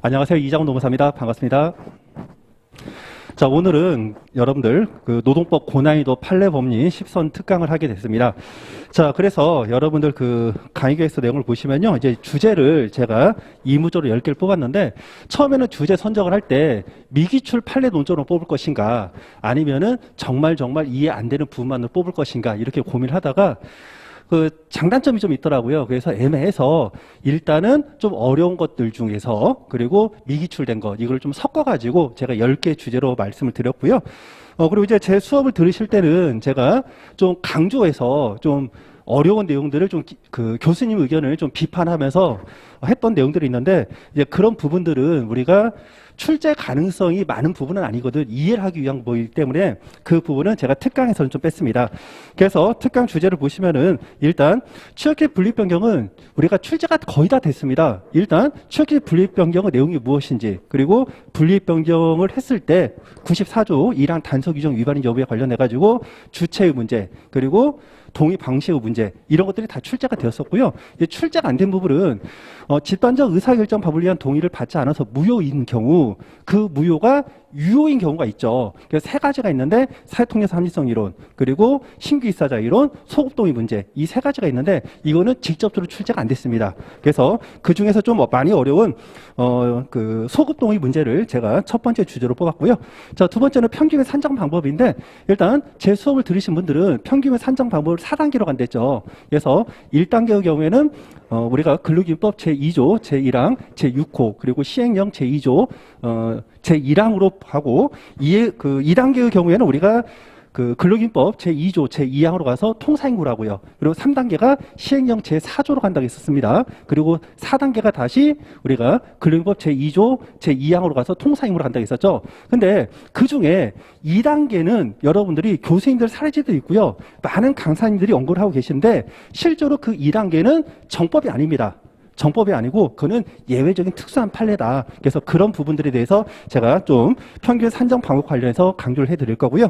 안녕하세요. 이장훈 노무사입니다. 반갑습니다. 자, 오늘은 여러분들 노동법 고난이도 판례 법리 10선 특강을 하게 됐습니다. 자, 그래서 여러분들 강의 계획서 내용을 보시면요. 이제 주제를 제가 이무적으로 10개를 뽑았는데, 처음에는 주제 선정을 할 때 미기출 판례 논점으로 뽑을 것인가, 아니면은 정말 이해 안 되는 부분만으로 뽑을 것인가, 이렇게 고민을 하다가 장단점이 좀 있더라고요. 그래서 애매해서 일단은 좀 어려운 것들 중에서, 그리고 미기출된 것, 이걸 좀 섞어가지고 제가 10개 주제로 말씀을 드렸고요. 그리고 이제 제 수업을 들으실 때는 제가 좀 강조해서 좀 어려운 내용들을 좀 교수님 의견을 좀 비판하면서 했던 내용들이 있는데, 이제 그런 부분들은 우리가 출제 가능성이 많은 부분은 아니거든. 이해를 하기 위한 거이기 때문에 그 부분은 제가 특강에서는 좀 뺐습니다. 그래서 특강 주제를 보시면은 일단 취역기 분립 변경은 우리가 출제가 거의 다 됐습니다. 일단 취역기 분립 변경의 내용이 무엇인지, 그리고 분립 변경을 했을 때 94조 1항 단서 규정 위반 여부에 관련해 가지고 주체의 문제, 그리고 동의 방식의 문제, 이런 것들이 다 출제가 되었었고요. 이제 출제가 안 된 부분은 집단적 의사결정 법을 위한 동의를 받지 않아서 무효인 경우, 그 무효가 유효인 경우가 있죠. 그래서 세 가지가 있는데, 사회통념 합리성 이론, 그리고 신규 입사자 이론, 소급동의 문제, 이 세 가지가 있는데 이거는 직접적으로 출제가 안 됐습니다. 그래서 그 중에서 좀 많이 어려운 소급동의 문제를 제가 첫 번째 주제로 뽑았고요. 자, 두 번째는 평균의 산정 방법인데, 일단 제 수업을 들으신 분들은 평균의 산정 방법을 4단계로 간댔죠. 그래서 1단계의 경우에는 우리가 근로기준법 제2조 제1항 제6호, 그리고 시행령 제2조 제1항으로 하고, 2단계의 경우에는 우리가 근로기준법 제2조 제2항으로 가서 통사인구로 하고요. 그리고 3단계가 시행령 제4조로 간다고 했었습니다. 그리고 4단계가 다시 우리가 근로기준법 제2조 제2항으로 가서 통사인구로 간다고 했었죠. 근데 그 중에 2단계는 여러분들이 교수님들 사례지도 있고요. 많은 강사님들이 연구를 하고 계신데, 실제로 그 2단계는 정법이 아닙니다. 정법이 아니고 그거는 예외적인 특수한 판례다. 그래서 그런 부분들에 대해서 제가 좀 평균 산정 방법 관련해서 강조를 해드릴 거고요.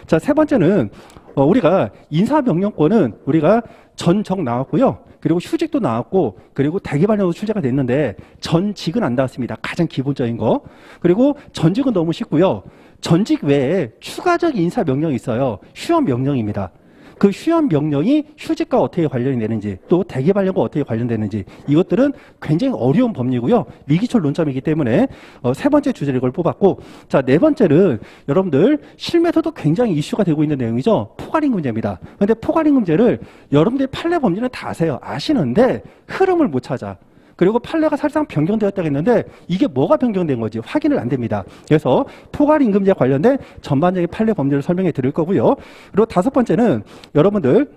자, 세 번째는 우리가 인사명령권은 우리가 전적 나왔고요. 그리고 휴직도 나왔고, 그리고 대기발령도 출제가 됐는데 전직은 안 나왔습니다. 가장 기본적인 거. 그리고 전직은 너무 쉽고요. 전직 외에 추가적 인사명령이 있어요. 휴업명령입니다. 그 휴업 명령이 휴직과 어떻게 관련이 되는지, 또 대기발령과 어떻게 관련되는지, 이것들은 굉장히 어려운 법리고요. 미기출 논점이기 때문에 세 번째 주제를 이걸 뽑았고, 자, 네 번째는 여러분들 실무에서도 굉장히 이슈가 되고 있는 내용이죠. 포괄임금제입니다. 그런데 포괄임금제를 여러분들이 판례 법리는 다 아세요. 아시는데 흐름을 못 찾아. 그리고 판례가 사실상 변경되었다고 했는데 이게 뭐가 변경된 건지 확인을 안 됩니다. 그래서 포괄임금제 관련된 전반적인 판례 법리를 설명해 드릴 거고요. 그리고 다섯 번째는 여러분들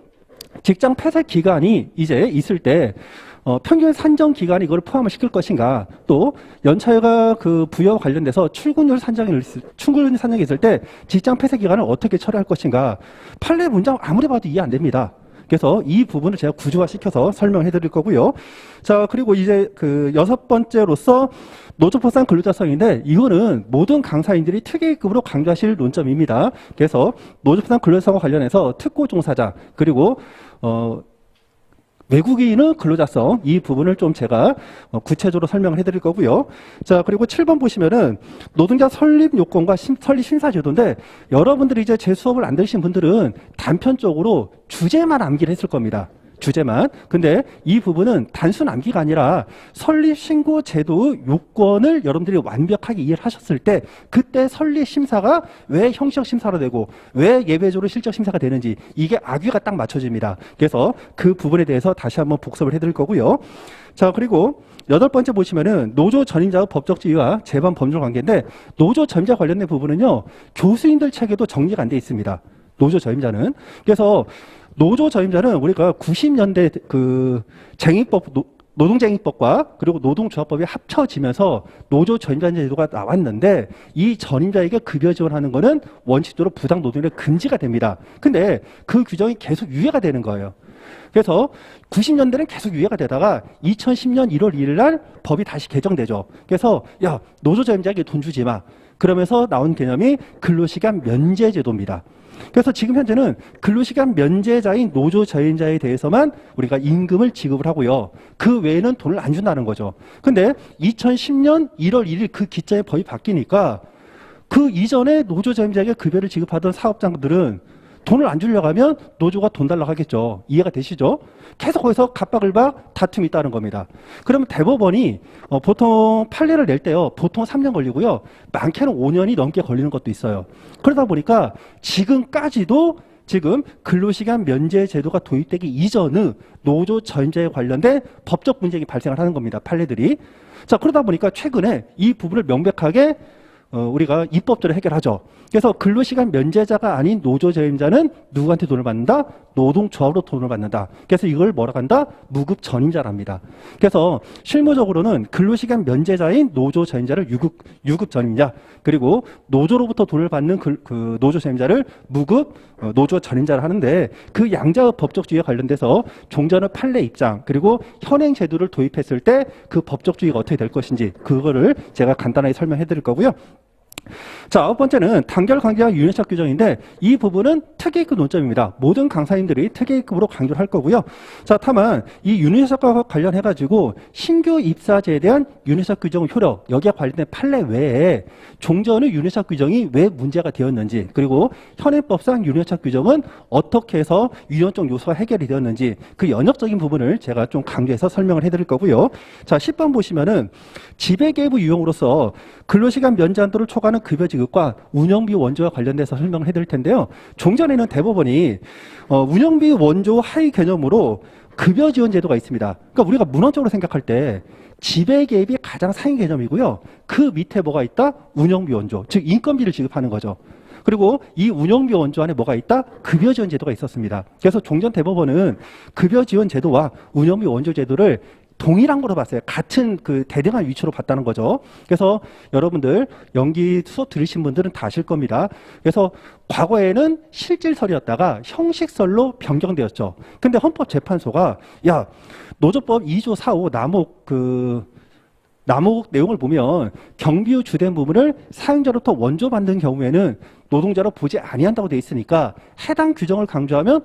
직장 폐쇄 기간이 이제 있을 때 평균 산정 기간이 이걸 포함을 시킬 것인가, 또 연차가 부여와 관련돼서 출근율 산정이 있을 때 직장 폐쇄 기간을 어떻게 처리할 것인가, 판례 문장 아무리 봐도 이해 안 됩니다. 그래서 이 부분을 제가 구조화시켜서 설명해 드릴 거고요. 자, 그리고 이제 여섯 번째로서 노조포상 근로자성인데, 이거는 모든 강사인들이 특이급으로 강조하실 논점입니다. 그래서 노조포상 근로자성과 관련해서 특고 종사자, 그리고 외국인의 근로자성, 이 부분을 좀 제가 구체적으로 설명을 해드릴 거고요. 자, 그리고 7번 보시면은 노동자 설립 요건과 설립 심사 제도인데, 여러분들이 이제 제 수업을 안 들으신 분들은 단편적으로 주제만 암기를 했을 겁니다. 주제만. 근데 이 부분은 단순 암기가 아니라 설립 신고 제도의 요건을 여러분들이 완벽하게 이해를 하셨을 때, 그때 설립 심사가 왜 형식 심사로 되고 왜 예외적으로 실적 심사가 되는지, 이게 악유가 딱 맞춰집니다. 그래서 그 부분에 대해서 다시 한번 복습을 해드릴 거고요. 자, 그리고 여덟 번째 보시면은 노조 전임자의 법적 지위와 재반 법률 관계인데, 노조 전임자 관련된 부분은요, 교수님들 책에도 정리가 안 돼 있습니다. 노조 전임자는. 그래서 노조 전임자는 우리가 90년대 쟁의법, 노동쟁의법과 그리고 노동조합법이 합쳐지면서 노조 전임자 제도가 나왔는데, 이 전임자에게 급여 지원하는 거는 원칙적으로 부당 노동에 금지가 됩니다. 근데 그 규정이 계속 유예가 되는 거예요. 그래서 90년대는 계속 유예가 되다가 2010년 1월 1일 날 법이 다시 개정되죠. 그래서 노조 전임자에게 돈 주지 마. 그러면서 나온 개념이 근로시간 면제 제도입니다. 그래서 지금 현재는 근로시간 면제자인 노조 저임자에 대해서만 우리가 임금을 지급을 하고요. 그 외에는 돈을 안 준다는 거죠. 근데 2010년 1월 1일 그 기점에 법이 바뀌니까 그 이전에 노조 저임자에게 급여를 지급하던 사업장들은 돈을 안 주려고 하면 노조가 돈 달라고 하겠죠. 이해가 되시죠? 계속 거기서 갑박을박 다툼이 있다는 겁니다. 그러면 대법원이 보통 판례를 낼 때요. 보통 3년 걸리고요. 많게는 5년이 넘게 걸리는 것도 있어요. 그러다 보니까 지금까지도 지금 근로시간 면제 제도가 도입되기 이전의 노조 저임자에 관련된 법적 분쟁이 발생을 하는 겁니다. 판례들이. 자, 그러다 보니까 최근에 이 부분을 명백하게 우리가 입법적으로 해결하죠. 그래서 근로시간 면제자가 아닌 노조 저임자는 누구한테 돈을 받는다? 노동조합으로 돈을 받는다. 그래서 이걸 뭐라고 한다? 무급 전임자랍니다. 그래서 실무적으로는 근로시간 면제자인 노조 저임자를 유급 전임자, 그리고 노조로부터 돈을 받는 그 노조 저임자를 무급 노조 전임자를 하는데, 그 양자의 법적주의에 관련돼서 종전의 판례 입장, 그리고 현행 제도를 도입했을 때 그 법적주의가 어떻게 될 것인지 그거를 제가 간단하게 설명해 드릴 거고요. 자, 9번째는 단결관계와 유연착 규정인데, 이 부분은 특이급 논점입니다. 모든 강사님들이 특이급으로 강조를 할 거고요. 자, 다만 이 유연착과 관련해가지고 신규 입사제에 대한 유연착 규정 효력, 여기에 관련된 판례 외에 종전의 유연착 규정이 왜 문제가 되었는지, 그리고 현행법상 유연착 규정은 어떻게 해서 유연적 요소가 해결이 되었는지, 그 연역적인 부분을 제가 좀 강조해서 설명을 해드릴 거고요. 자, 10번 보시면은 지배계부 유형으로서 근로시간 면제한도를 초과하는 급여 지급과 운영비 원조와 관련돼서 설명을 해드릴 텐데요. 종전에는 대법원이 운영비 원조 하위 개념으로 급여 지원 제도가 있습니다. 그러니까 우리가 문헌적으로 생각할 때 지배 개입이 가장 상위 개념이고요. 그 밑에 뭐가 있다? 운영비 원조, 즉 인건비를 지급하는 거죠. 그리고 이 운영비 원조 안에 뭐가 있다? 급여 지원 제도가 있었습니다. 그래서 종전 대법원은 급여 지원 제도와 운영비 원조 제도를 동일한 거로 봤어요. 같은 그 대등한 위치로 봤다는 거죠. 그래서 여러분들 연기 수업 들으신 분들은 다 아실 겁니다. 그래서 과거에는 실질설이었다가 형식설로 변경되었죠. 근데 헌법재판소가 야, 노조법 2조 4호 남목 내용을 보면 경비 후 주된 부분을 사용자로부터 원조 받는 경우에는 노동자로 보지 아니한다고 돼 있으니까 해당 규정을 강조하면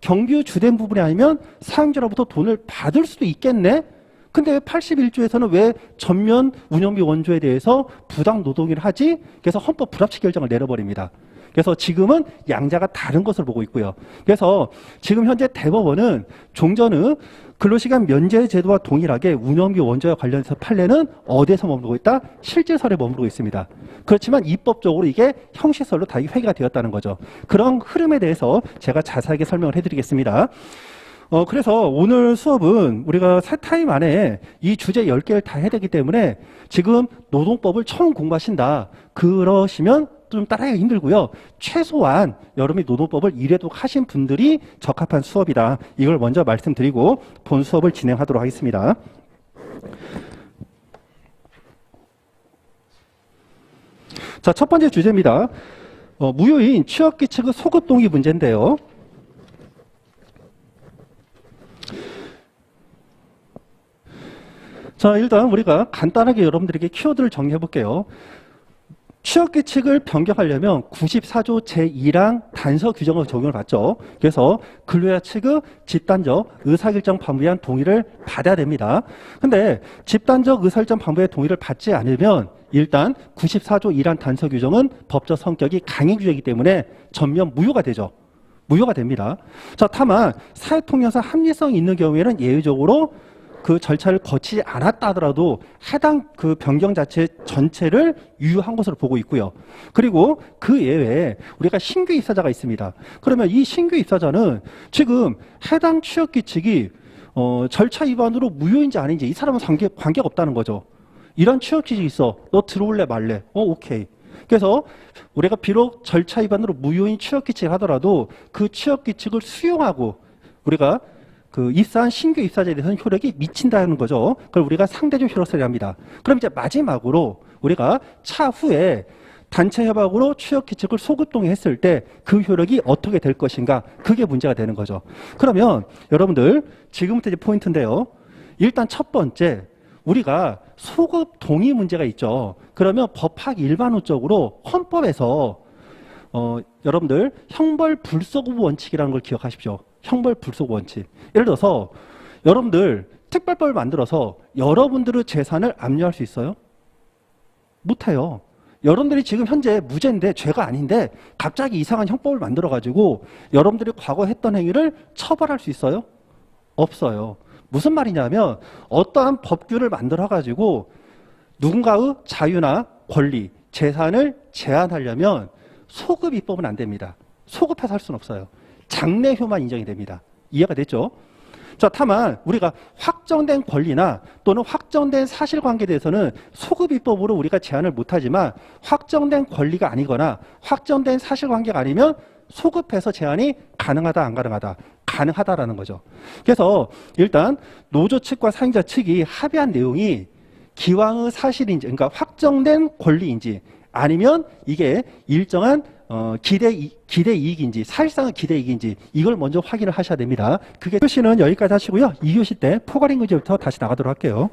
경비 후 주된 부분이 아니면 사용자로부터 돈을 받을 수도 있겠네? 근데 왜 81조에서는 왜 전면 운영비 원조에 대해서 부당 노동을 하지? 그래서 헌법 불합치 결정을 내려버립니다. 그래서 지금은 양자가 다른 것을 보고 있고요. 그래서 지금 현재 대법원은 종전의 근로시간 면제 제도와 동일하게 운영비 원조와 관련해서 판례는 어디에서 머무르고 있다? 실질설에 머무르고 있습니다. 그렇지만 입법적으로 이게 형식설로 다 회귀가 되었다는 거죠. 그런 흐름에 대해서 제가 자세하게 설명을 해드리겠습니다. 그래서 오늘 수업은 우리가 3타임 안에 이 주제 10개를 다 해야 되기 때문에 지금 노동법을 처음 공부하신다. 그러시면 좀 따라하기 힘들고요. 최소한 여러분이 노동법을 1회독 하신 분들이 적합한 수업이다. 이걸 먼저 말씀드리고 본 수업을 진행하도록 하겠습니다. 자, 첫 번째 주제입니다. 무효인 취업기 측의 소급 동의 문제인데요. 자, 일단 우리가 간단하게 여러분들에게 키워드를 정리해 볼게요. 취업규칙을 변경하려면 94조 제2랑 단서 규정의 적용을 받죠. 그래서 근로자 측의 집단적 의사결정 방법에 대한 동의를 받아야 됩니다. 근데 집단적 의사결정 방법의 동의를 받지 않으면 일단 94조 2란 단서 규정은 법적 성격이 강행 규정이기 때문에 전면 무효가 되죠. 무효가 됩니다. 자, 다만 사회통념상 합리성이 있는 경우에는 예외적으로 그 절차를 거치지 않았다 하더라도 해당 그 변경 자체 전체를 유효한 것으로 보고 있고요. 그리고 그 예외에 우리가 신규 입사자가 있습니다. 그러면 이 신규 입사자는 지금 해당 취업규칙이 절차 위반으로 무효인지 아닌지 이 사람은 관계가 없다는 거죠. 이런 취업규칙이 있어. 너 들어올래 말래? 오케이. 그래서 우리가 비록 절차 위반으로 무효인 취업규칙을 하더라도 그 취업규칙을 수용하고 우리가 그 입사한 신규 입사자에 대해서는 효력이 미친다는 거죠. 그걸 우리가 상대적 효력설이 합니다. 그럼 이제 마지막으로 우리가 차후에 단체 협약으로 취업 규칙을 소급동의 했을 때 그 효력이 어떻게 될 것인가, 그게 문제가 되는 거죠. 그러면 여러분들 지금부터 이제 포인트인데요. 일단 첫 번째, 우리가 소급 동의 문제가 있죠. 그러면 법학 일반론적으로 헌법에서 여러분들 형벌 불소급 원칙이라는 걸 기억하십시오. 형벌 불소급 원칙. 예를 들어서 여러분들 특별법을 만들어서 여러분들의 재산을 압류할 수 있어요? 못해요. 여러분들이 지금 현재 무죄인데 죄가 아닌데 갑자기 이상한 형법을 만들어가지고 여러분들이 과거 했던 행위를 처벌할 수 있어요? 없어요. 무슨 말이냐면 어떠한 법규를 만들어가지고 누군가의 자유나 권리, 재산을 제한하려면 소급 입법은 안 됩니다. 소급해서 할 수는 없어요. 장래효만 인정이 됩니다. 이해가 됐죠? 자, 다만 우리가 확정된 권리나 또는 확정된 사실관계에 대해서는 소급 입법으로 우리가 제한을 못하지만 확정된 권리가 아니거나 확정된 사실관계가 아니면 소급해서 제한이 가능하다 안 가능하다? 가능하다라는 거죠. 그래서 일단 노조 측과 사용자 측이 합의한 내용이 기왕의 사실인지, 그러니까 확정된 권리인지 아니면 이게 일정한 기대 이익인지, 사실상의 기대 이익인지 이걸 먼저 확인을 하셔야 됩니다. 그게 교시는 여기까지 하시고요. 2교시 때 포괄인 문제부터 다시 나가도록 할게요.